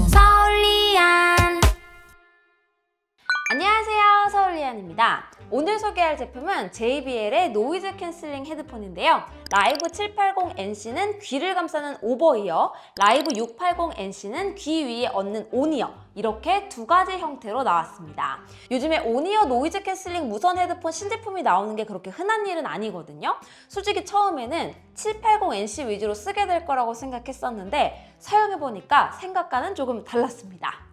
서울리안. 안녕하세요, 서울리안입니다. 오늘 소개할 제품은 JBL의 노이즈 캔슬링 헤드폰인데요. 라이브 780NC는 귀를 감싸는 오버이어, 라이브 680NC는 귀 위에 얹는 온이어, 이렇게 두 가지 형태로 나왔습니다. 요즘에 온이어 노이즈 캔슬링 무선 헤드폰 신제품이 나오는 게 그렇게 흔한 일은 아니거든요. 솔직히 처음에는 780NC 위주로 쓰게 될 거라고 생각했었는데 사용해보니까 생각과는 조금 달랐습니다.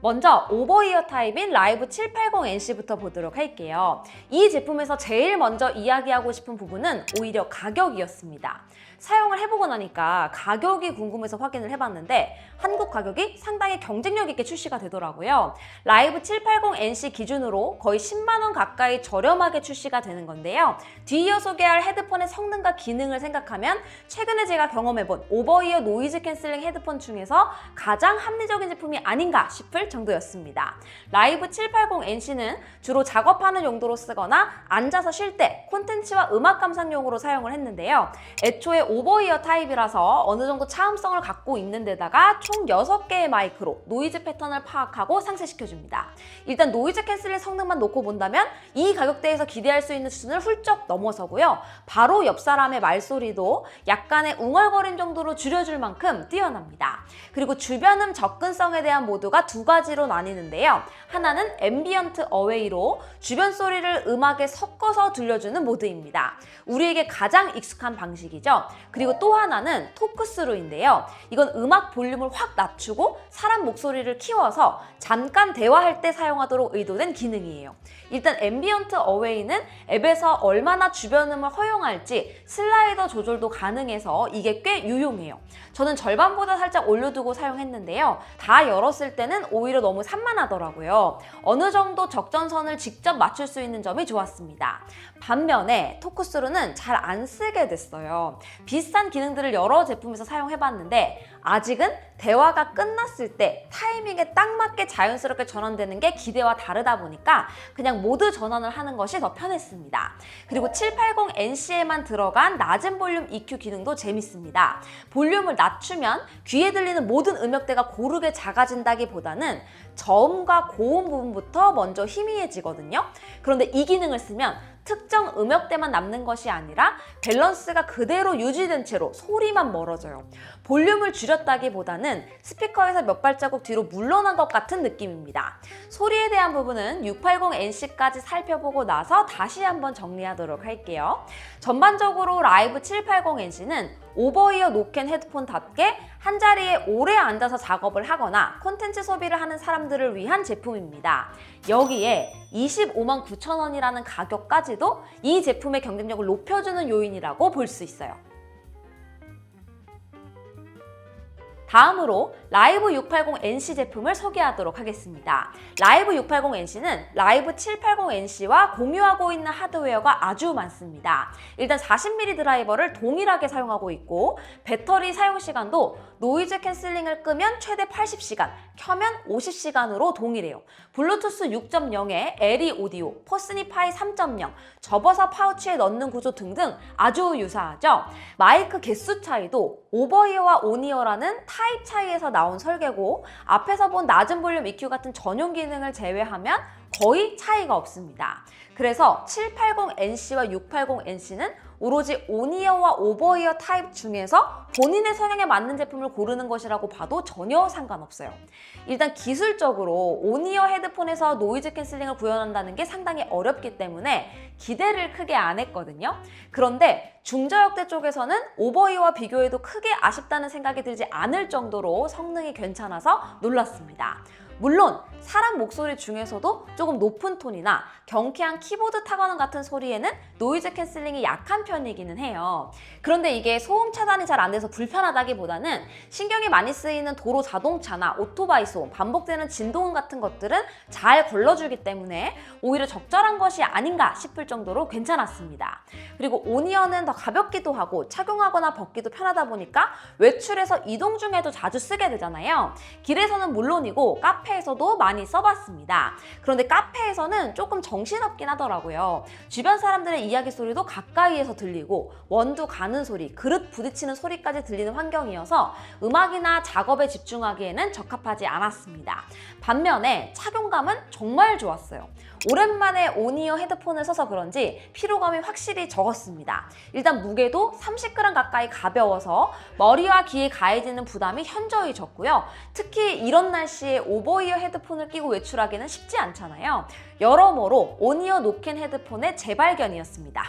먼저 오버이어 타입인 라이브 780NC부터 보도록 할게요. 이 제품에서 제일 먼저 이야기하고 싶은 부분은 오히려 가격이었습니다. 사용을 해보고 나니까 가격이 궁금해서 확인을 해봤는데 한국 가격이 상당히 경쟁력 있게 출시가 되더라고요. 라이브 780NC 기준으로 거의 10만 원 가까이 저렴하게 출시가 되는 건데요. 뒤이어 소개할 헤드폰의 성능과 기능을 생각하면 최근에 제가 경험해본 오버이어 노이즈 캔슬링 헤드폰 중에서 가장 합리적인 제품이 아닌가 싶을 정도였습니다. 라이브 780NC는 주로 작업하는 용도로 쓰거나 앉아서 쉴 때 콘텐츠와 음악 감상용으로 사용을 했는데요. 애초에 오버이어 타입이라서 어느 정도 차음성을 갖고 있는 데다가 총 6개의 마이크로 노이즈 패턴을 파악하고 상쇄시켜줍니다. 일단 노이즈 캔슬링 성능만 놓고 본다면 이 가격대에서 기대할 수 있는 수준을 훌쩍 넘어서고요. 바로 옆 사람의 말소리도 약간의 웅얼거림 정도로 줄여줄 만큼 뛰어납니다. 그리고 주변음 접근성에 대한 모드가 두 가지로 나뉘는데요. 하나는 앰비언트 어웨이로 주변 소리를 음악에 섞어서 들려주는 모드입니다. 우리에게 가장 익숙한 방식이죠. 그리고 또 하나는 토크스루인데요. 이건 음악 볼륨을 확 낮추고 사람 목소리를 키워서 잠깐 대화할 때 사용하도록 의도된 기능이에요. 일단 앰비언트 어웨이는 앱에서 얼마나 주변음을 허용할지 슬라이더 조절도 가능해서 이게 꽤 유용해요. 저는 절반보다 살짝 올려두고 사용했는데요. 다 열었을 때는 오히려 너무 산만하더라고요. 어느 정도 적정선을 직접 맞출 수 있는 점이 좋았습니다. 반면에 토크스루는 잘 안 쓰게 됐어요. 비슷한 기능들을 여러 제품에서 사용해봤는데 아직은 대화가 끝났을 때 타이밍에 딱 맞게 자연스럽게 전환되는 게 기대와 다르다 보니까 그냥 모드 전환을 하는 것이 더 편했습니다. 그리고 780NC에만 들어간 낮은 볼륨 EQ 기능도 재밌습니다. 볼륨을 낮추면 귀에 들리는 모든 음역대가 고르게 작아진다기보다는 저음과 고음 부분부터 먼저 희미해지거든요. 그런데 이 기능을 쓰면 특정 음역대만 남는 것이 아니라 밸런스가 그대로 유지된 채로 소리만 멀어져요. 볼륨을 줄였다기보다는 스피커에서 몇 발자국 뒤로 물러난 것 같은 느낌입니다. 소리에 대한 부분은 680NC까지 살펴보고 나서 다시 한번 정리하도록 할게요. 전반적으로 라이브 780NC는 오버이어 노캔 헤드폰답게 한자리에 오래 앉아서 작업을 하거나 콘텐츠 소비를 하는 사람들을 위한 제품입니다. 여기에 25만 9천 원이라는 가격까지도 이 제품의 경쟁력을 높여주는 요인이라고 볼 수 있어요. 다음으로 라이브 680NC 제품을 소개하도록 하겠습니다. 라이브 680NC는 라이브 780NC와 공유하고 있는 하드웨어가 아주 많습니다. 일단 40mm 드라이버를 동일하게 사용하고 있고 배터리 사용 시간도 노이즈 캔슬링을 끄면 최대 80시간, 켜면 50시간으로 동일해요. 블루투스 6.0에 LE 오디오, 퍼스니파이 3.0, 접어서 파우치에 넣는 구조 등등 아주 유사하죠. 마이크 개수 차이도 오버이어와 온이어라는 타입 차이에서 나온 설계고 앞에서 본 낮은 볼륨 EQ 같은 전용 기능을 제외하면 거의 차이가 없습니다. 그래서 780NC와 680NC는 오로지 온이어와 오버이어 타입 중에서 본인의 성향에 맞는 제품을 고르는 것이라고 봐도 전혀 상관없어요. 일단 기술적으로 온이어 헤드폰에서 노이즈 캔슬링을 구현한다는 게 상당히 어렵기 때문에 기대를 크게 안 했거든요. 그런데 중저역대 쪽에서는 오버이어와 비교해도 크게 아쉽다는 생각이 들지 않을 정도로 성능이 괜찮아서 놀랐습니다. 물론 사람 목소리 중에서도 조금 높은 톤이나 경쾌한 키보드 타건음 같은 소리에는 노이즈 캔슬링이 약한 편이기는 해요. 그런데 이게 소음 차단이 잘 안 돼서 불편하다기보다는 신경이 많이 쓰이는 도로 자동차나 오토바이 소음, 반복되는 진동음 같은 것들은 잘 걸러주기 때문에 오히려 적절한 것이 아닌가 싶을 정도로 괜찮았습니다. 그리고 온이어는 더 가볍기도 하고 착용하거나 벗기도 편하다 보니까 외출해서 이동 중에도 자주 쓰게 되잖아요. 길에서는 물론이고 카페 카페에서도 많이 써봤습니다. 그런데 카페에서는 조금 정신없긴 하더라고요. 주변 사람들의 이야기 소리도 가까이에서 들리고 원두 가는 소리, 그릇 부딪히는 소리까지 들리는 환경이어서 음악이나 작업에 집중하기에는 적합하지 않았습니다. 반면에 착용감은 정말 좋았어요. 오랜만에 온이어 헤드폰을 써서 그런지 피로감이 확실히 적었습니다. 일단 무게도 30g 가까이 가벼워서 머리와 귀에 가해지는 부담이 현저히 적고요. 특히 이런 날씨에 오버이어 헤드폰을 끼고 외출하기는 쉽지 않잖아요. 여러모로 온이어 노캔 헤드폰의 재발견이었습니다.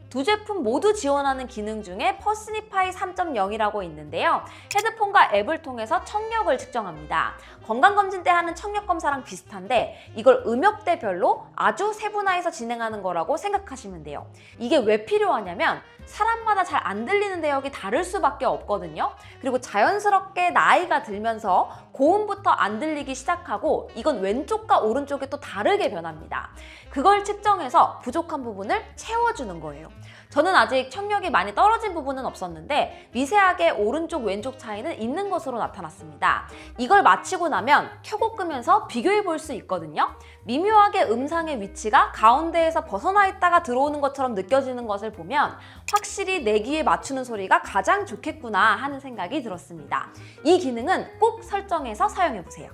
두 제품 모두 지원하는 기능 중에 퍼스니파이 3.0이라고 있는데요. 헤드폰과 앱을 통해서 청력을 측정합니다. 건강검진 때 하는 청력 검사랑 비슷한데 이걸 음역대별로 아주 세분화해서 진행하는 거라고 생각하시면 돼요. 이게 왜 필요하냐면 사람마다 잘 안 들리는 대역이 다를 수밖에 없거든요. 그리고 자연스럽게 나이가 들면서 고음부터 안 들리기 시작하고 이건 왼쪽과 오른쪽에 또 다르게 변합니다. 그걸 측정해서 부족한 부분을 채워주는 거예요. 저는 아직 청력이 많이 떨어진 부분은 없었는데 미세하게 오른쪽 왼쪽 차이는 있는 것으로 나타났습니다. 이걸 마치고 나면 켜고 끄면서 비교해 볼 수 있거든요. 미묘하게 음상의 위치가 가운데에서 벗어나 있다가 들어오는 것처럼 느껴지는 것을 보면 확실히 내 귀에 맞추는 소리가 가장 좋겠구나 하는 생각이 들었습니다. 이 기능은 꼭 설정해서 사용해 보세요.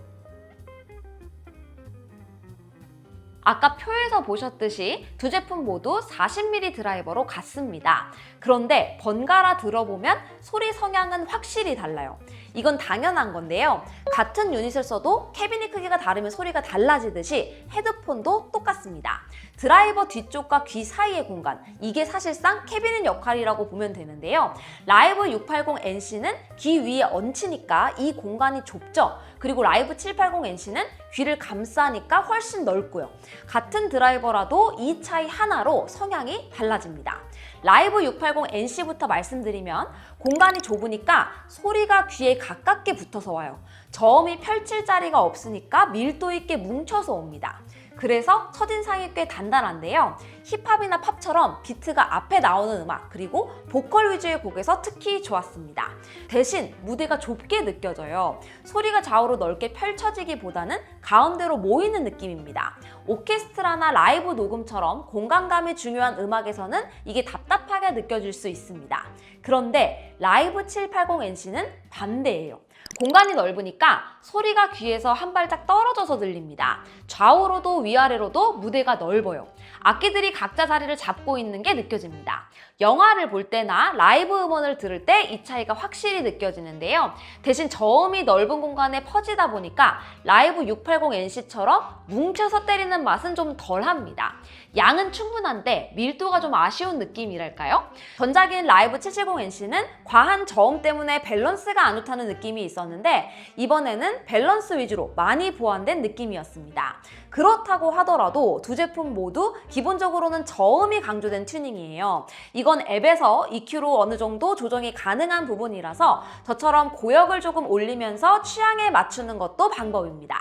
아까 표에서 보셨듯이 두 제품 모두 40mm 드라이버로 같습니다. 그런데 번갈아 들어보면 소리 성향은 확실히 달라요. 이건 당연한 건데요. 같은 유닛을 써도 캐비닛 크기가 다르면 소리가 달라지듯이 헤드폰도 똑같습니다. 드라이버 뒤쪽과 귀 사이의 공간, 이게 사실상 캐비닛 역할이라고 보면 되는데요. 라이브 680NC는 귀 위에 얹히니까 이 공간이 좁죠. 그리고 라이브 780NC는 귀를 감싸니까 훨씬 넓고요. 같은 드라이버라도 이 차이 하나로 성향이 달라집니다. 라이브 680NC부터 말씀드리면 공간이 좁으니까 소리가 귀에 가깝게 붙어서 와요. 저음이 펼칠 자리가 없으니까 밀도 있게 뭉쳐서 옵니다. 그래서 첫인상이 꽤 단단한데요. 힙합이나 팝처럼 비트가 앞에 나오는 음악, 그리고 보컬 위주의 곡에서 특히 좋았습니다. 대신 무대가 좁게 느껴져요. 소리가 좌우로 넓게 펼쳐지기보다는 가운데로 모이는 느낌입니다. 오케스트라나 라이브 녹음처럼 공간감이 중요한 음악에서는 이게 답답하게 느껴질 수 있습니다. 그런데 라이브 780NC는 반대예요. 공간이 넓으니까 소리가 귀에서 한 발짝 떨어져서 들립니다. 좌우로도 위아래로도 무대가 넓어요. 악기들이 각자 자리를 잡고 있는 게 느껴집니다. 영화를 볼 때나 라이브 음원을 들을 때 이 차이가 확실히 느껴지는데요. 대신 저음이 넓은 공간에 퍼지다 보니까 라이브 680NC처럼 뭉쳐서 때리는 맛은 좀 덜합니다. 양은 충분한데 밀도가 좀 아쉬운 느낌이랄까요? 전작인 라이브 770NC는 과한 저음 때문에 밸런스가 안 좋다는 느낌이 있었는데 이번에는 밸런스 위주로 많이 보완된 느낌이었습니다. 그렇다고 하더라도 두 제품 모두 기본적으로는 저음이 강조된 튜닝이에요. 이건 앱에서 EQ로 어느 정도 조정이 가능한 부분이라서 저처럼 고역을 조금 올리면서 취향에 맞추는 것도 방법입니다.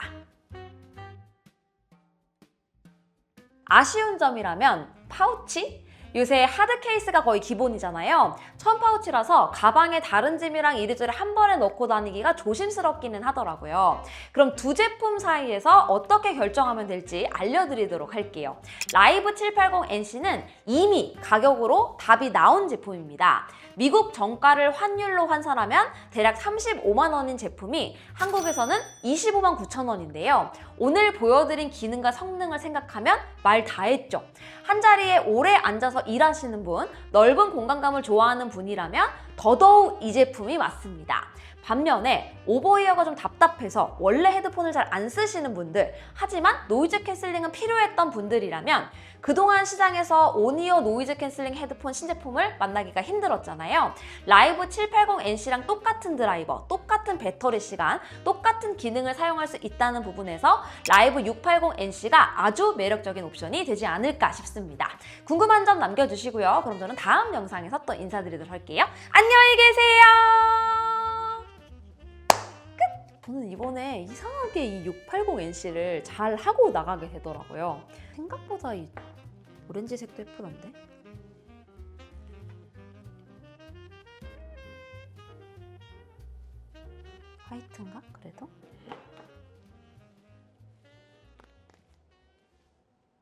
아쉬운 점이라면 파우치? 요새 하드 케이스가 거의 기본이잖아요. 처음 파우치라서 가방에 다른 짐이랑 이리저리 한 번에 넣고 다니기가 조심스럽기는 하더라고요. 그럼 두 제품 사이에서 어떻게 결정하면 될지 알려드리도록 할게요. 라이브 780NC는 이미 가격으로 답이 나온 제품입니다. 미국 정가를 환율로 환산하면 대략 35만 원인 제품이 한국에서는 25만 9천 원인데요. 오늘 보여드린 기능과 성능을 생각하면 말 다 했죠. 한자리에 오래 앉아서 일하시는 분, 넓은 공간감을 좋아하는 분이라면 더더욱 이 제품이 맞습니다. 반면에 오버이어가 좀 답답해서 원래 헤드폰을 잘 안 쓰시는 분들, 하지만 노이즈 캔슬링은 필요했던 분들이라면 그동안 시장에서 온이어 노이즈 캔슬링 헤드폰 신제품을 만나기가 힘들었잖아요. 라이브 780NC랑 똑같은 드라이버, 똑같은 배터리 시간, 똑같은 기능을 사용할 수 있다는 부분에서 라이브 680NC가 아주 매력적인 옵션이 되지 않을까 싶습니다. 궁금한 점 남겨주시고요. 그럼 저는 다음 영상에서 또 인사드리도록 할게요. 안녕히 계세요. 저는 이번에 이상하게 이 680NC를 잘 하고 나가게 되더라고요. 생각보다 이 오렌지색도 예쁘던데? 화이트인가? 그래도?